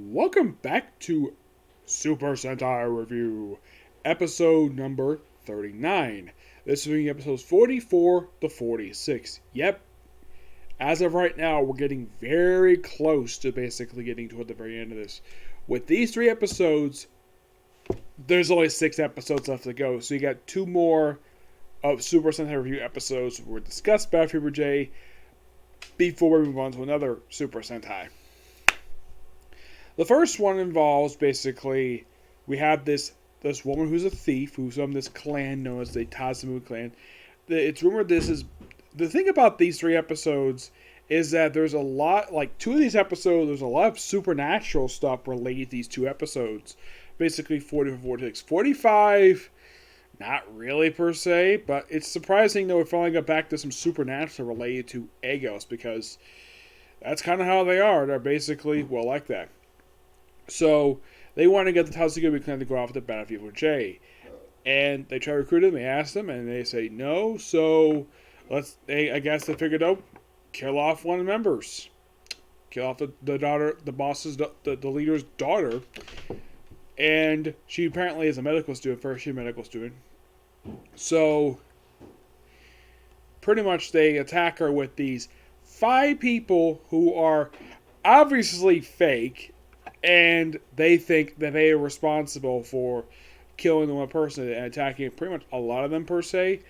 Welcome back to Super Sentai Review, episode number 39. This is episodes 44 to 46. Yep, as of right now, we're getting very close to basically getting toward the very end of this. With these three episodes, there's only 6 episodes left to go, so you got 2 more of Super Sentai Review episodes where we discuss Battle Fever J before we move on to another Super Sentai. The first one involves basically we have this woman who's a thief who's from this clan known as the Tazamu clan. It's rumored this is the thing about these 3 episodes is that there's a lot, like 2 of these episodes, there's a lot of supernatural stuff related to these 2 episodes. Basically 40 for 46. 45, not really per se, but it's surprising though we finally got back to some supernatural related to Agos because that's kind of how they are. They're basically, well, like that. So they want to get the Tatsugumi clan to go off the battlefield with J. And they try to recruit him, they ask them, and they say no. So I guess they figured out, kill off one of the members. Kill off the daughter, the boss's, the leader's daughter. And she apparently is a medical student, first year medical student. So pretty much they attack her with these 5 people who are obviously fake. And they think that they are responsible for killing the one person and attacking pretty much a lot of them per se.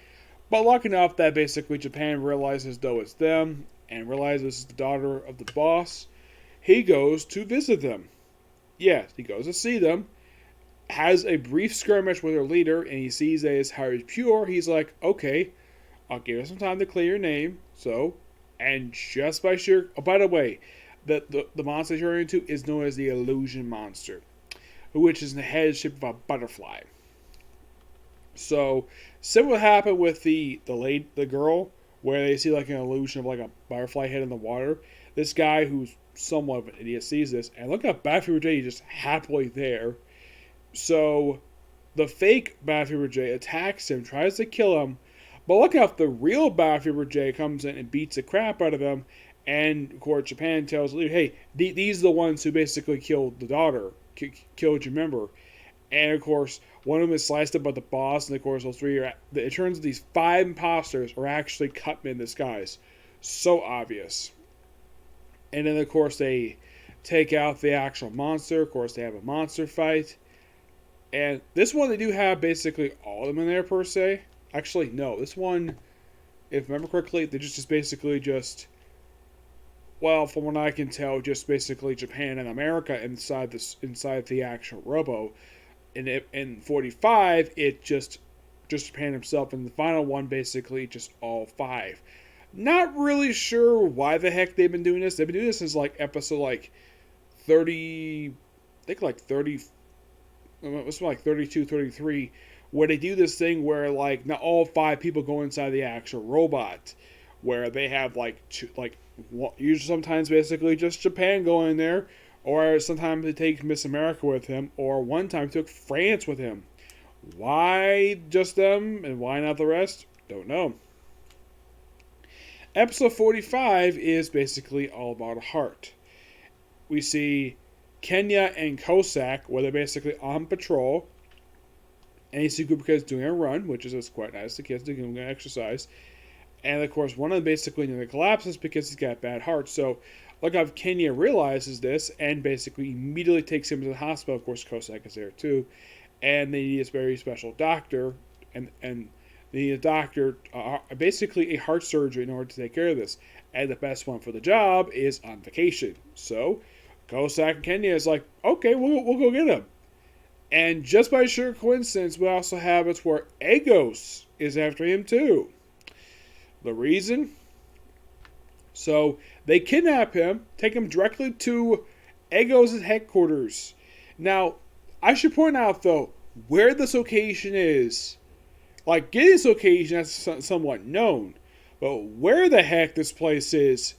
But lucky enough that basically Japan realizes though it's them and realizes this is the daughter of the boss. He goes to visit them. Yes, he goes to see them. Has a brief skirmish with their leader and he sees that his heart is pure. He's like, okay, I'll give you some time to clear your name. So, and just by sheer... Oh, by the way... The monster you're into is known as the Illusion Monster, which is in the head shape of a butterfly. So, similar happened with the girl, where they see like an illusion of like a butterfly head in the water. This guy who's somewhat of an idiot sees this, and look at Bat Fever J just happily there. So, the fake Bat Fever J attacks him, tries to kill him, but look how the real Bat Fever J comes in and beats the crap out of him. And, of course, Japan tells the leader, hey, these are the ones who basically killed the daughter, killed your member. And, of course, one of them is sliced up by the boss, and, of course, those 3 are... It turns out these 5 imposters are actually Cutman in disguise. So obvious. And then, of course, they take out the actual monster. Of course, they have a monster fight. And this one, they do have basically all of them in there, per se. Actually, no. This one, if I remember correctly, they just basically just... Well, from what I can tell, just basically Japan and America inside the actual Robo. In 45, it just Japan himself, and the final one basically just all 5. Not really sure why the heck they've been doing this. They've been doing this since like episode like 30, I think like 30, it was like 32, 33, where they do this thing where like not all 5 people go inside the actual robot, where they have usually sometimes basically just Japan going there, or sometimes they take Miss America with him, or one time he took France with him. Why just them and why not the rest? Don't know. Episode 45 is basically all about a heart. We see Kenya and Cossack, where they're basically on patrol, and you see Gubika is doing a run, which is quite nice. The kids doing an exercise. And, of course, one of them basically nearly collapses because he's got a bad heart. So, look how Kenya realizes this and basically immediately takes him to the hospital. Of course, Cossack is there, too. And they need this very special doctor. And they need a doctor, basically a heart surgeon, in order to take care of this. And the best one for the job is on vacation. So, Cossack and Kenya is like, okay, we'll go get him. And just by sheer coincidence, we also have it where Agos is after him, too. The reason? So, they kidnap him, take him directly to Agos' headquarters. Now, I should point out, though, where this location is. Like, getting this location, that's somewhat known. But where the heck this place is,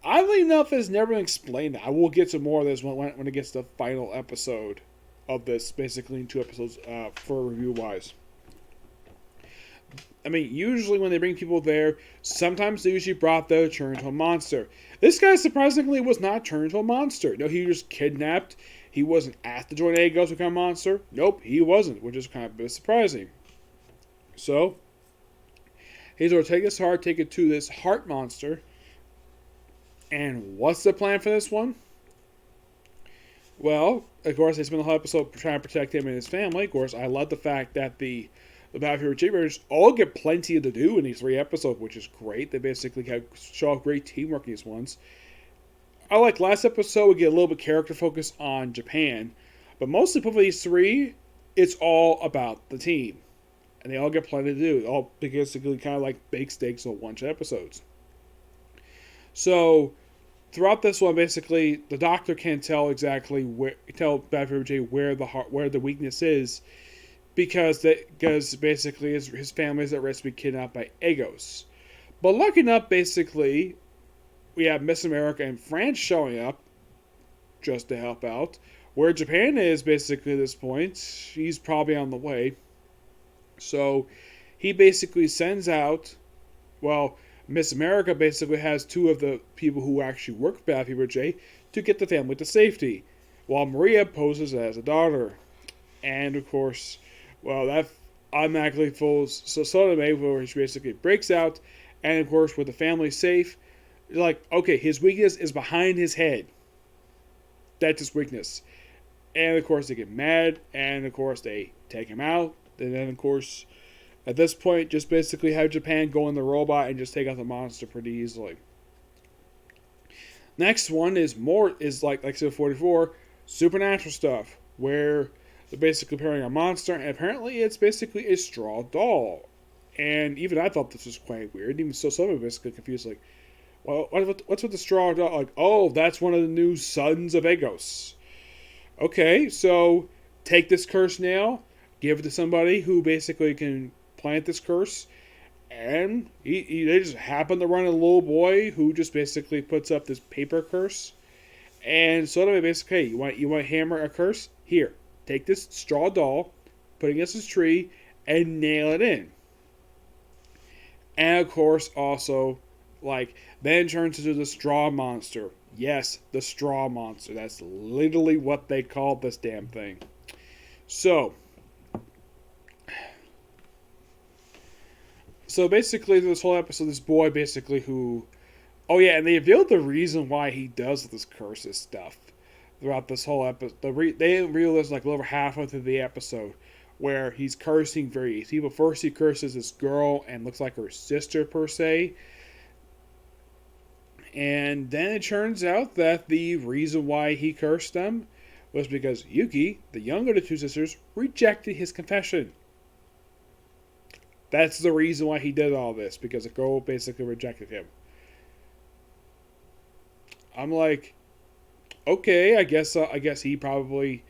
oddly enough, has never been explained. I will get to more of this when it gets to the final episode of this, basically in 2 episodes for review-wise. I mean, usually when they bring people there, sometimes they usually brought the turned into a monster. This guy surprisingly was not turned into a monster. No, he was kidnapped. He wasn't asked to join Agos to become a monster. Nope, he wasn't, which is kind of a bit surprising. So, he's going to take this heart, take it to this heart monster. And what's the plan for this one? Well, of course, they spend the whole episode trying to protect him and his family. Of course, I love the fact that the Battlefield Achievers all get plenty to do in these 3 episodes, which is great. They basically show off great teamwork in these ones. I like last episode, we get a little bit character focus on Japan. But mostly for these 3, it's all about the team. And they all get plenty to do. All basically kind of like bake steaks on one episodes. So, throughout this one, basically, the doctor can't tell exactly tell Battlefield J where the weakness is, because basically his family is at risk to be kidnapped by Agos. But lucky enough, basically, we have Miss America and France showing up just to help out. Where Japan is basically at this point, he's probably on the way. So he basically sends out, well, Miss America basically has 2 of the people who actually work for Battlefield J to get the family to safety, while Maria poses as a daughter. And of course, well, that automatically falls so Sodome, where she basically breaks out, and of course, with the family safe, like, okay, his weakness is behind his head. That's his weakness. And of course, they get mad, and of course, they take him out, and then of course, at this point, just basically have Japan go in the robot and just take out the monster pretty easily. Next one is like I said, 44, supernatural stuff, where they're basically preparing a monster, and apparently it's basically a straw doll. And even I thought this was quite weird. Even so, some of it basically confused, like, well, what's with the straw doll? Like, oh, that's one of the new sons of Agos. Okay, so take this curse now, give it to somebody who basically can plant this curse, and they just happen to run a little boy who just basically puts up this paper curse. And so they basically, hey, you want to hammer a curse? Here, take this straw doll, put it against this tree, and nail it in. And of course, also, like, then turns into the straw monster. Yes, the straw monster. That's literally what they called this damn thing. So basically, this whole episode, this boy basically who, oh yeah, and they revealed the reason why he does this curses stuff throughout this whole episode. They realized like over halfway through the episode where he's cursing various people. First, he curses this girl and looks like her sister per se. And then it turns out that the reason why he cursed them was because Yuki, the younger of the 2 sisters, rejected his confession. That's the reason why he did all this, because the girl basically rejected him. I'm like, okay, I guess he probably.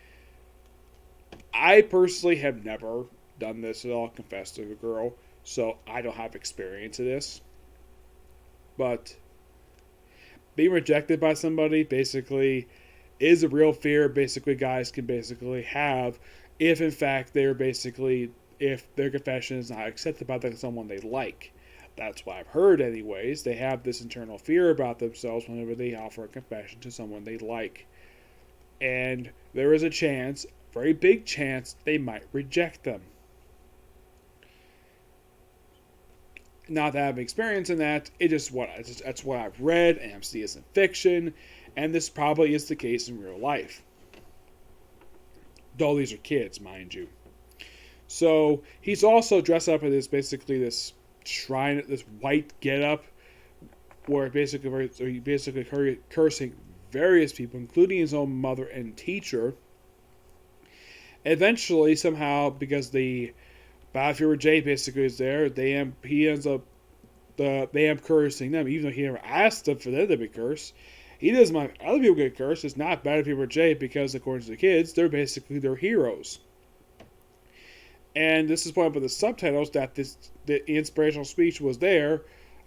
I personally have never done this at all, confessed to a girl, so I don't have experience of this. But being rejected by somebody basically is a real fear basically guys can basically have if in fact if their confession is not accepted by someone they like. That's what I've heard anyways. They have this internal fear about themselves whenever they offer a confession to someone they like. And there is a chance, very big chance, they might reject them. Not that I have experience in that, that's what I've read and I'm seeing in fiction, and this probably is the case in real life. Though these are kids, mind you. So he's also dressed up in this shrine, this white getup, where he basically cursing various people, including his own mother and teacher. Eventually, somehow, because the Battlefield J basically is there, they end up cursing them, even though he never asked them for them to be cursed. He doesn't mind other people get cursed. It's not Battlefield J because, according to the kids, they're basically their heroes. And this is pointed out by the subtitles that the inspirational speech was there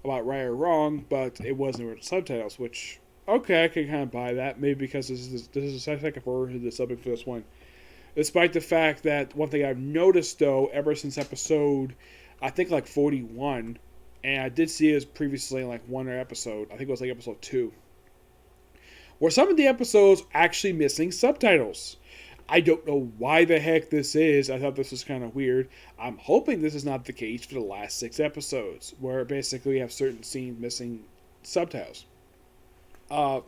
about right or wrong, but it wasn't with the subtitles, which, okay, I can kind of buy that. Maybe because this is the second version of the subject for this one. Despite the fact that one thing I've noticed, though, ever since episode I think like 41, and I did see it previously in like one episode. I think it was like episode 2, where some of the episodes actually missing subtitles. I don't know why the heck this is. I thought this was kind of weird. I'm hoping this is not the case for the last 6 episodes, where basically we have certain scenes missing subtitles. Uh,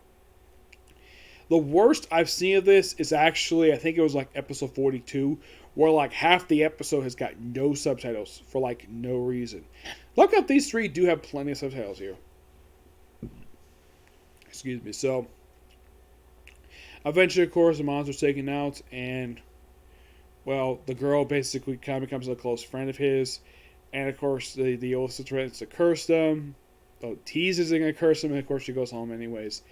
the worst I've seen of this is actually, I think it was like episode 42, where like half the episode has got no subtitles for like no reason. Look up, these 3 do have plenty of subtitles here. Excuse me. So, eventually, of course, the monster's taken out, and, well, the girl basically kind of becomes a close friend of his. And, of course, the old threatens to curse them. Oh, teases and going to curse them, and, of course, she goes home anyways.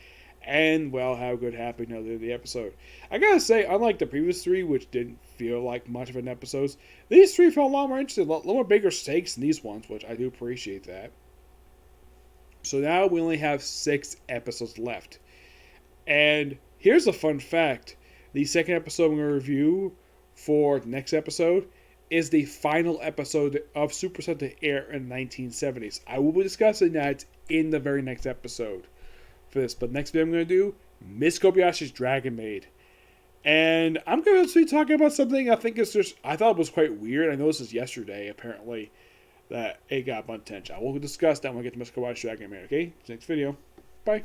And, well, have a good, happy note of the episode. I gotta say, unlike the previous 3, which didn't feel like much of an episode, these 3 felt a lot more interesting, a lot more bigger stakes than these ones, which I do appreciate that. So now we only have 6 episodes left. And here's a fun fact. The second episode we're going to review for the next episode is the final episode of Super Sentai air in the 1970s. I will be discussing that in the very next episode for this. But next video I'm going to do, Miss Kobayashi's Dragon Maid. And I'm going to be talking about something I think is just, I thought was quite weird. I know this is yesterday, apparently, that it got a bunch of attention. I will discuss that when we get to Miss Kobayashi's Dragon Maid, okay? Next video. Bye.